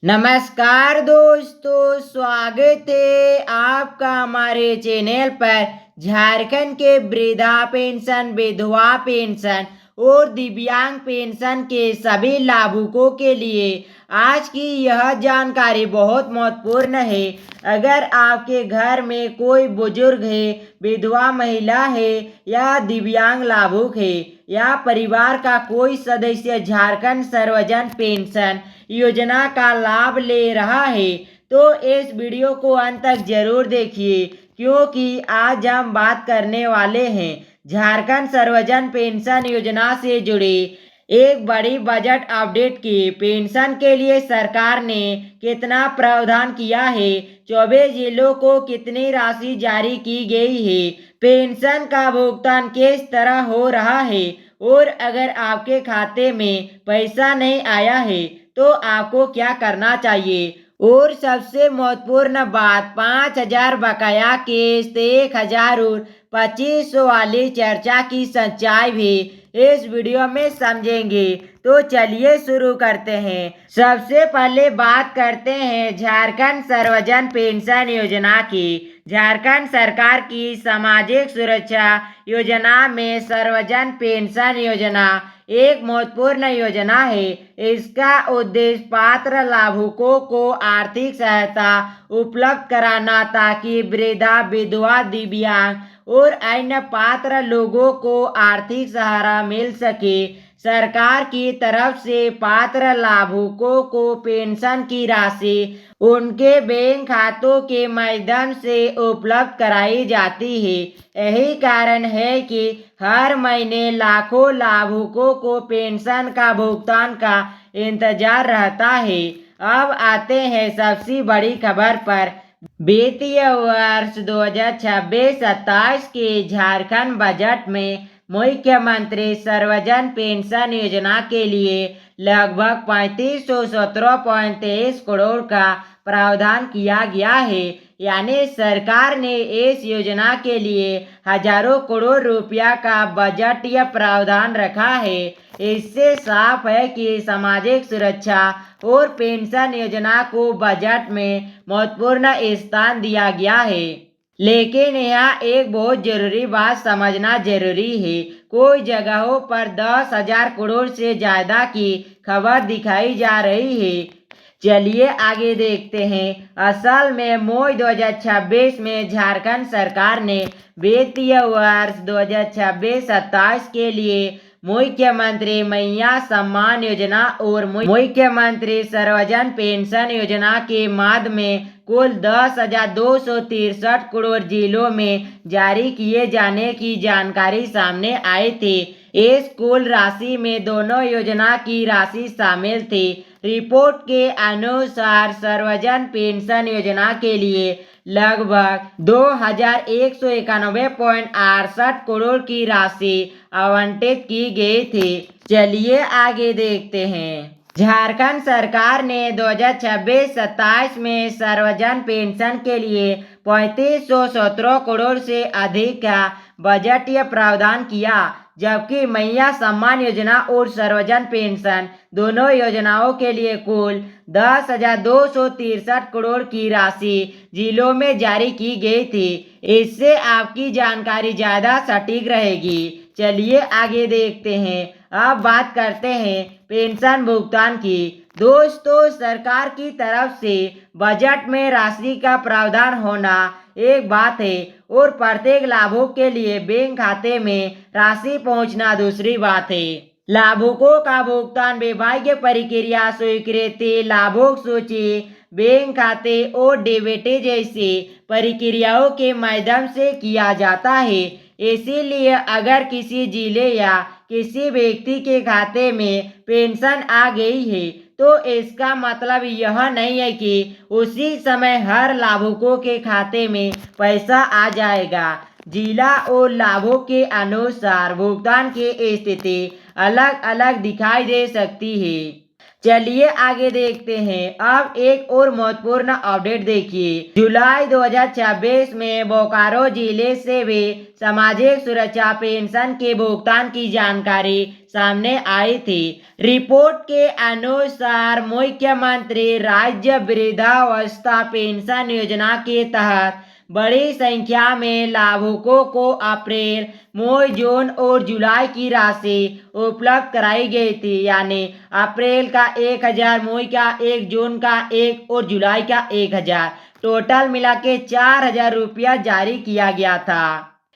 नमस्कार दोस्तों, स्वागत है आपका हमारे चैनल पर। झारखंड के वृद्धा पेंशन, विधवा पेंशन और दिव्यांग पेंशन के सभी लाभुकों के लिए आज की यह जानकारी बहुत महत्वपूर्ण है। अगर आपके घर में कोई बुजुर्ग है, विधवा महिला है या दिव्यांग लाभुक है या परिवार का कोई सदस्य झारखंड सर्वजन पेंशन योजना का लाभ ले रहा है तो इस वीडियो को अंत तक जरूर देखिए, क्योंकि आज हम बात करने वाले हैं झारखंड सर्वजन पेंशन योजना से जुड़े एक बड़ी बजट अपडेट की। पेंशन के लिए सरकार ने कितना प्रावधान किया है, 24 जिलों को कितनी राशि जारी की गई है, पेंशन का भुगतान किस तरह हो रहा है और अगर आपके खाते में पैसा नहीं आया है तो आपको क्या करना चाहिए। और सबसे महत्वपूर्ण बात, 5,000 बकाया किस्त, 1,000 और 2,500 वाली चर्चा की सच्चाई भी इस वीडियो में समझेंगे। तो चलिए शुरू करते हैं। सबसे पहले बात करते हैं झारखंड सर्वजन पेंशन योजना की। झारखंड सरकार की सामाजिक सुरक्षा योजना में सर्वजन पेंशन योजना एक महत्वपूर्ण योजना है। इसका उद्देश्य पात्र लाभुकों को आर्थिक सहायता उपलब्ध कराना ताकि वृद्धा, विधवा, दिव्यांग और अन्य पात्र लोगों को आर्थिक सहारा मिल सके। सरकार की तरफ से पात्र लाभुकों को पेंशन की राशि उनके बैंक खातों के माध्यम से उपलब्ध कराई जाती है। यही कारण है कि हर महीने लाखों लाभुकों को पेंशन का भुगतान का इंतजार रहता है। अब आते हैं सबसे बड़ी खबर पर। वित्तीय वर्ष 2026-27 के झारखंड बजट में मुख्यमंत्री सर्वजन पेंशन योजना के लिए लगभग 3517.23 करोड़ का प्रावधान किया गया है। यानी सरकार ने इस योजना के लिए हजारों करोड़ रुपया का बजटीय प्रावधान रखा है। इससे साफ है कि सामाजिक सुरक्षा और पेंशन योजना को बजट में महत्वपूर्ण स्थान दिया गया है। लेकिन यहाँ एक बहुत जरूरी बात समझना जरूरी है। कोई जगहों पर 10,000 करोड़ से ज्यादा की खबर दिखाई जा रही है। चलिए आगे देखते हैं। असल में मई 2026 में झारखंड सरकार ने वित्तीय वर्ष 2026-27 के लिए मुख्यमंत्री मैया सम्मान योजना और मुख्यमंत्री सर्वजन पेंशन योजना के मद में कुल 10,263 करोड़ जिलों में जारी किए जाने की जानकारी सामने आई थी। इस कुल राशि में दोनों योजना की राशि शामिल थी। रिपोर्ट के अनुसार सर्वजन पेंशन योजना के लिए लगभग 2,191.68 करोड़ की राशि आवंटित की गई थी। चलिए आगे देखते हैं। झारखंड सरकार ने 2026-27 में सर्वजन पेंशन के लिए 3517 करोड़ से अधिक का बजटीय प्रावधान किया, जबकि मैया सम्मान योजना और सर्वजन पेंशन दोनों योजनाओं के लिए कुल 10,263 करोड़ की राशि जिलों में जारी की गई थी। इससे आपकी जानकारी ज्यादा सटीक रहेगी। चलिए आगे देखते हैं। अब बात करते हैं पेंशन भुगतान की। दोस्तों, सरकार की तरफ से बजट में राशि का प्रावधान होना एक बात है और प्रत्येक लाभुक के लिए बैंक खाते में राशि पहुंचना दूसरी बात है। लाभुकों का भुगतान विभागीय प्रक्रिया, स्वीकृति, लाभुक सूची, बैंक खाते और डीबीटी जैसी प्रक्रियाओं के माध्यम से किया जाता है। इसीलिए अगर किसी जिले या किसी व्यक्ति के खाते में पेंशन आ गई है तो इसका मतलब यह नहीं है कि उसी समय हर लाभुकों के खाते में पैसा आ जाएगा। जिला और लाभों के अनुसार भुगतान की स्थिति अलग अलग दिखाई दे सकती है। चलिए आगे देखते हैं। अब एक और महत्वपूर्ण अपडेट देखिए। जुलाई 2026 में बोकारो जिले से भी सामाजिक सुरक्षा पेंशन के भुगतान की जानकारी सामने आई थी। रिपोर्ट के अनुसार मुख्यमंत्री राज्य वृद्धावस्था पेंशन योजना के तहत बड़ी संख्या में लाभुकों को अप्रैल, मई, जून और जुलाई की राशि उपलब्ध कराई गई थी। यानी अप्रैल का 1000, मई का 1, जून का 1 और जुलाई का 1000, टोटल मिला के 4000 रुपया जारी किया गया था।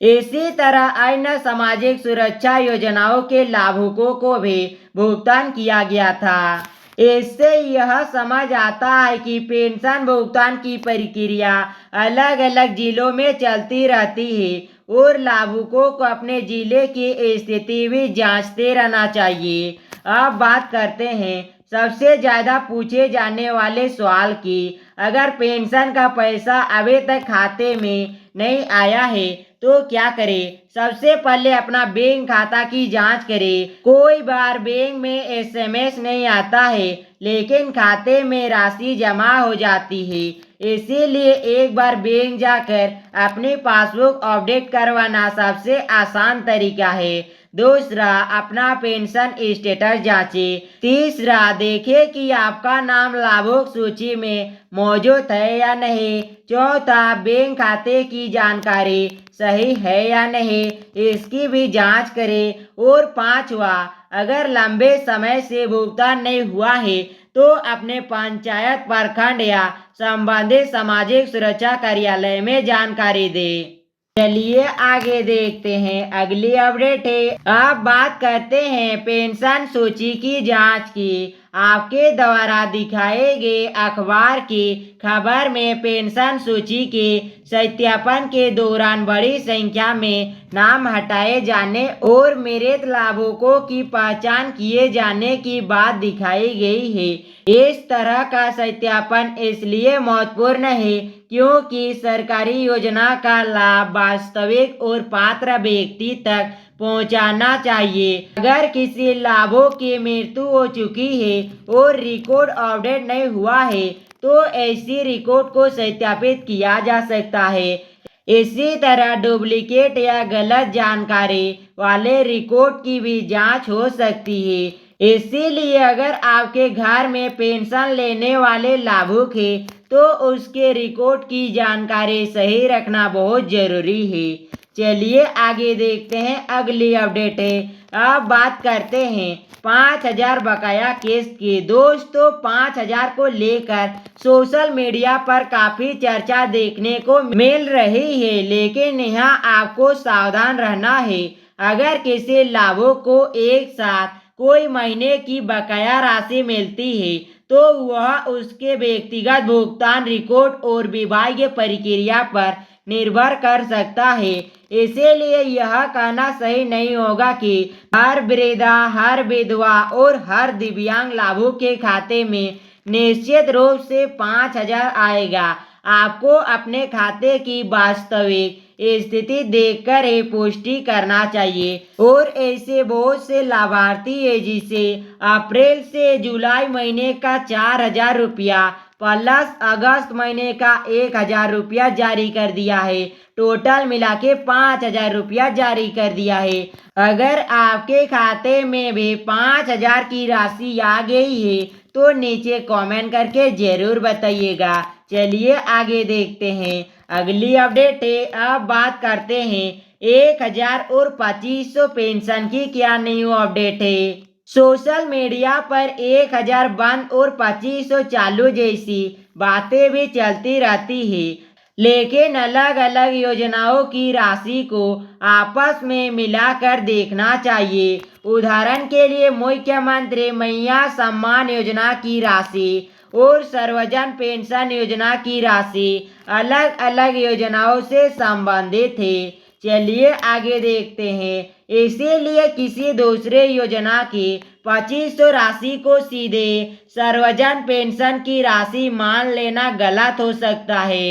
इसी तरह अन्य सामाजिक सुरक्षा योजनाओं के लाभुकों को भी भुगतान किया गया था। इससे यह समझ आता है कि पेंशन भुगतान की प्रक्रिया अलग अलग जिलों में चलती रहती है और लाभुकों को अपने जिले की स्थिति भी जांचते रहना चाहिए। अब बात करते हैं सबसे ज्यादा पूछे जाने वाले सवाल की। अगर पेंशन का पैसा अभी तक खाते में नहीं आया है तो क्या करें? सबसे पहले अपना बैंक खाता की जांच करें। कोई बार बैंक में एसएमएस नहीं आता है लेकिन खाते में राशि जमा हो जाती है। इसीलिए एक बार बैंक जाकर अपनी पासबुक अपडेट करवाना सबसे आसान तरीका है। दूसरा, अपना पेंशन स्टेटस जांचें। तीसरा, देखें कि आपका नाम लाभुक सूची में मौजूद है या नहीं। चौथा, बैंक खाते की जानकारी सही है या नहीं, इसकी भी जांच करें। और पांचवा, अगर लंबे समय से भुगतान नहीं हुआ है तो अपने पंचायत, प्रखंड या संबंधित सामाजिक सुरक्षा कार्यालय में जानकारी दें। चलिए आगे देखते हैं। अगली अपडेट है। अब बात करते हैं पेंशन सूची की जांच की। आपके द्वारा दिखाए गए अखबार की खबर में पेंशन सूची के सत्यापन के दौरान बड़ी संख्या में नाम हटाए जाने और मृत लाभुकों की पहचान किए जाने की बात दिखाई गई है। इस तरह का सत्यापन इसलिए महत्वपूर्ण है क्योंकि सरकारी योजना का लाभ वास्तविक और पात्र व्यक्ति तक पहुंचाना चाहिए। अगर किसी लाभुक की मृत्यु हो चुकी है और रिकॉर्ड अपडेट नहीं हुआ है तो ऐसी रिकॉर्ड को सत्यापित किया जा सकता है। इसी तरह डुप्लीकेट या गलत जानकारी वाले रिकॉर्ड की भी जांच हो सकती है। इसीलिए अगर आपके घर में पेंशन लेने वाले लाभुक है तो उसके रिकॉर्ड की जानकारी सही रखना बहुत जरूरी है। चलिए आगे देखते हैं। अगली अपडेट है। अब बात करते हैं 5000 बकाया किस्त की। दोस्तों, 5000 को लेकर सोशल मीडिया पर काफी चर्चा देखने को मिल रही है, लेकिन यहाँ आपको सावधान रहना है। अगर किसी लाभुक को एक साथ कोई महीने की बकाया राशि मिलती है तो वह उसके व्यक्तिगत भुगतान रिकॉर्ड और विभागीय प्रक्रिया पर निर्भर कर सकता है। इसीलिए यह कहना सही नहीं होगा कि हर वृद्धा, हर विधवा और हर दिव्यांग लाभुक के खाते में निश्चित रूप से 5000 आएगा। आपको अपने खाते की वास्तविक स्थिति देखकर ही पुष्टि करना चाहिए। और ऐसे बहुत से लाभार्थी है जिसे अप्रैल से जुलाई महीने का 4000 रुपया प्लस अगस्त महीने का 1000 रुपया जारी कर दिया है। टोटल मिला के 5000 रुपया जारी कर दिया है। अगर आपके खाते में भी 5000 की राशि आ गई है तो नीचे कमेंट करके जरूर बताइएगा। चलिए आगे देखते हैं। अगली अपडेट है। अब बात करते हैं 1000 और 2500 पेंशन की क्या न्यू अपडेट है। सोशल मीडिया पर 1000 बंद और 2500 चालू जैसी बातें भी चलती रहती है, लेकिन अलग अलग योजनाओं की राशि को आपस में मिलाकर देखना चाहिए। उदाहरण के लिए मुख्यमंत्री महिला सम्मान योजना की राशि और सर्वजन पेंशन योजना की राशि अलग अलग योजनाओं से संबंधित है। चलिए आगे देखते हैं। इसीलिए किसी दूसरे योजना की 2500 राशि को सीधे सर्वजन पेंशन की राशि मान लेना गलत हो सकता है।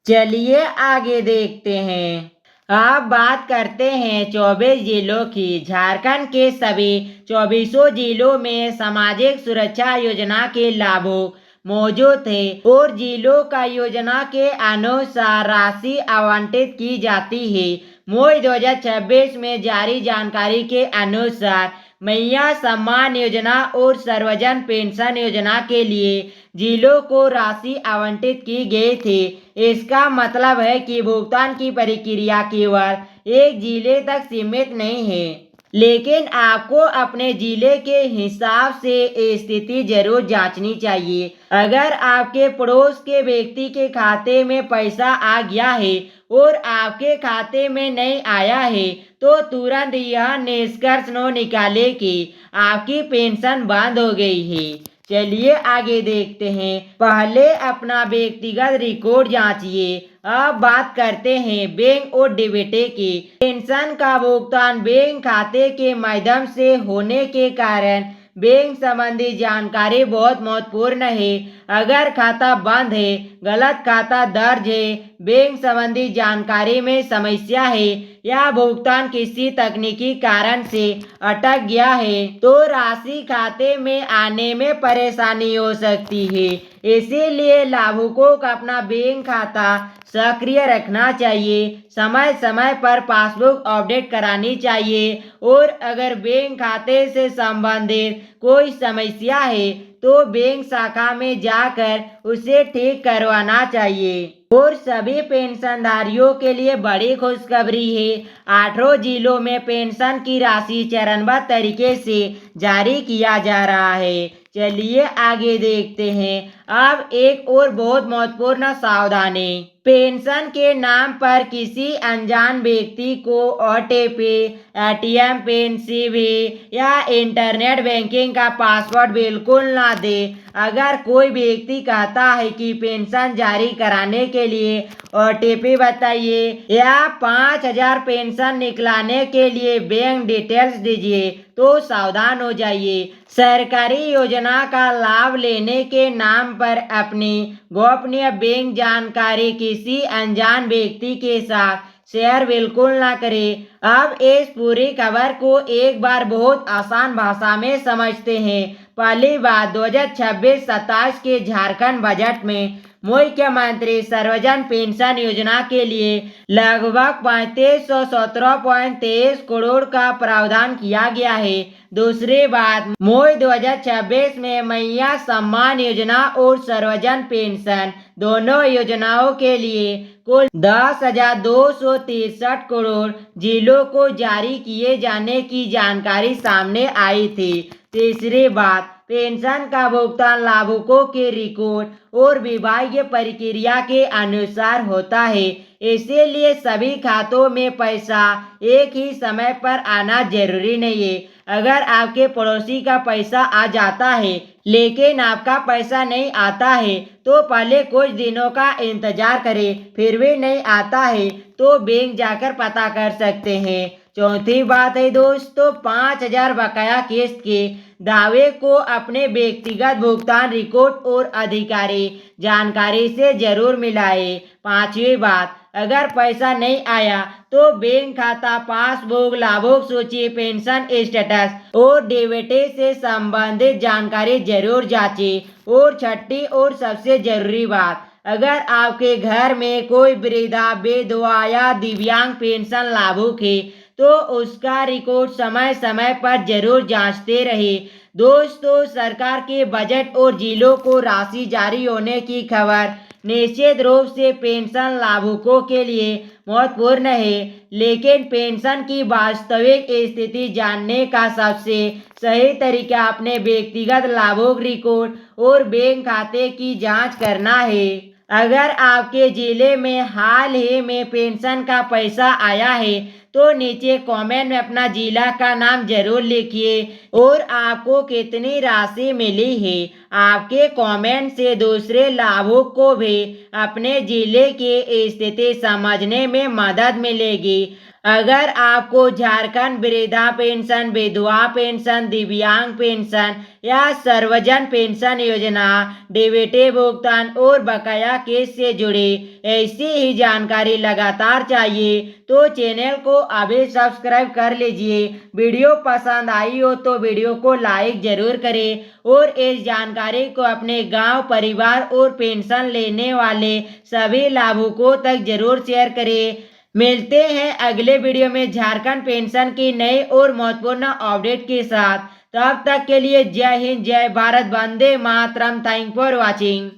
चलिए आगे देखते हैं। अब बात करते हैं 24 जिलों की। झारखंड के सभी 24 जिलों में सामाजिक सुरक्षा योजना के लाभुक मौजूद थे और जिलों का योजना के अनुसार राशि आवंटित की जाती है। मई 2026 में जारी जानकारी के अनुसार मैया सम्मान योजना और सर्वजन पेंशन योजना के लिए जिलों को राशि आवंटित की गई थी। इसका मतलब है कि भुगतान की प्रक्रिया केवल एक जिले तक सीमित नहीं है, लेकिन आपको अपने जिले के हिसाब से स्थिति जरूर जांचनी चाहिए। अगर आपके पड़ोस के व्यक्ति के खाते में पैसा आ गया है और आपके खाते में नहीं आया है तो तुरंत यह निष्कर्ष न निकाले कि आपकी पेंशन बंद हो गई है। चलिए आगे देखते हैं। पहले अपना व्यक्तिगत रिकॉर्ड जांचिए। अब बात करते हैं बैंक और डीबीटी की। पेंशन का भुगतान बैंक खाते के माध्यम से होने के कारण बैंक संबंधी जानकारी बहुत महत्वपूर्ण है। अगर खाता बंद है, गलत खाता दर्ज है, बैंक संबंधी जानकारी में समस्या है या भुगतान किसी तकनीकी कारण से अटक गया है तो राशि खाते में आने में परेशानी हो सकती है। इसीलिए लाभुकों का अपना बैंक खाता सक्रिय रखना चाहिए, समय समय पर पासबुक अपडेट करानी चाहिए और अगर बैंक खाते से संबंधित कोई समस्या है तो बैंक शाखा में जाकर उसे ठीक करवाना चाहिए। और सभी पेंशनधारियों के लिए बड़ी खुशखबरी है। 8 जिलों में पेंशन की राशि चरणबद्ध तरीके से जारी किया जा रहा है। चलिए आगे देखते हैं। अब एक और बहुत महत्वपूर्ण सावधानी। पेंशन के नाम पर किसी अनजान व्यक्ति को ओटीपी, एटीएम पिन, सीवी या इंटरनेट बैंकिंग का पासवर्ड बिल्कुल ना दे। अगर कोई व्यक्ति कहता है कि पेंशन जारी कराने के लिए ओटीपी बताइए या 5,000 पेंशन निकलाने के लिए बैंक डिटेल्स दीजिए तो सावधान हो जाइए। सरकारी योजना का लाभ लेने के नाम पर अपनी गोपनीय बैंक जानकारी किसी अनजान व्यक्ति के साथ शेयर बिल्कुल ना करें। अब इस पूरी खबर को एक बार बहुत आसान भाषा में समझते हैं। पहली बात, 2026-27 के झारखंड बजट में मुख्यमंत्री सर्वजन पेंशन योजना के लिए लगभग 3517.23 करोड़ का प्रावधान किया गया है। दूसरी बात, मई 2026 में मैया सम्मान योजना और सर्वजन पेंशन दोनों योजनाओं के लिए कुल 10,263 करोड़ जिलों को जारी किए जाने की जानकारी सामने आई थी। तीसरी बात, पेंशन का भुगतान लाभुकों के रिकॉर्ड और विभागीय प्रक्रिया के अनुसार होता है। इसीलिए सभी खातों में पैसा एक ही समय पर आना जरूरी नहीं है। अगर आपके पड़ोसी का पैसा आ जाता है लेकिन आपका पैसा नहीं आता है तो पहले कुछ दिनों का इंतजार करें। फिर भी नहीं आता है तो बैंक जाकर पता कर सकते हैं। चौथी बात है दोस्तों, 5,000 बकाया किस्त के दावे को अपने व्यक्तिगत भुगतान रिकॉर्ड और अधिकारी जानकारी से जरूर मिलाए। पांचवी बात, अगर पैसा नहीं आया तो बैंक खाता, पासबुक, लाभुक सूची, पेंशन स्टेटस और डीबीटी से संबंधित जानकारी जरूर जांचें। और छठी और सबसे जरूरी बात, अगर आपके घर में कोई वृद्धा, विधवा या दिव्यांग पेंशन लाभुक है तो उसका रिकॉर्ड समय समय पर जरूर जांचते रहे। दोस्तों, सरकार के बजट और जिलों को राशि जारी होने की खबर निश्चित रूप से पेंशन लाभुकों के लिए महत्वपूर्ण है, लेकिन पेंशन की वास्तविक स्थिति जानने का सबसे सही तरीका अपने व्यक्तिगत लाभुक रिकॉर्ड और बैंक खाते की जांच करना है। अगर आपके जिले में हाल ही में पेंशन का पैसा आया है तो नीचे कमेंट में अपना जिला का नाम जरूर लिखिए और आपको कितनी राशि मिली है। आपके कमेंट से दूसरे लाभुक को भी अपने जिले की स्थिति समझने में मदद मिलेगी। अगर आपको झारखंड वृद्धा पेंशन, विधवा पेंशन, दिव्यांग पेंशन या सर्वजन पेंशन योजना, डीबीटी भुगतान और बकाया केस से जुड़ी ऐसी ही जानकारी लगातार चाहिए तो चैनल को अभी सब्सक्राइब कर लीजिए। वीडियो पसंद आई हो तो वीडियो को लाइक जरूर करें और इस जानकारी को अपने गांव, परिवार और पेंशन लेने वाले सभी लाभुकों तक जरूर शेयर करें। मिलते हैं अगले वीडियो में झारखंड पेंशन की नई और महत्वपूर्ण अपडेट के साथ। तब तक के लिए जय हिंद, जय भारत, वंदे मातरम। Thank for watching.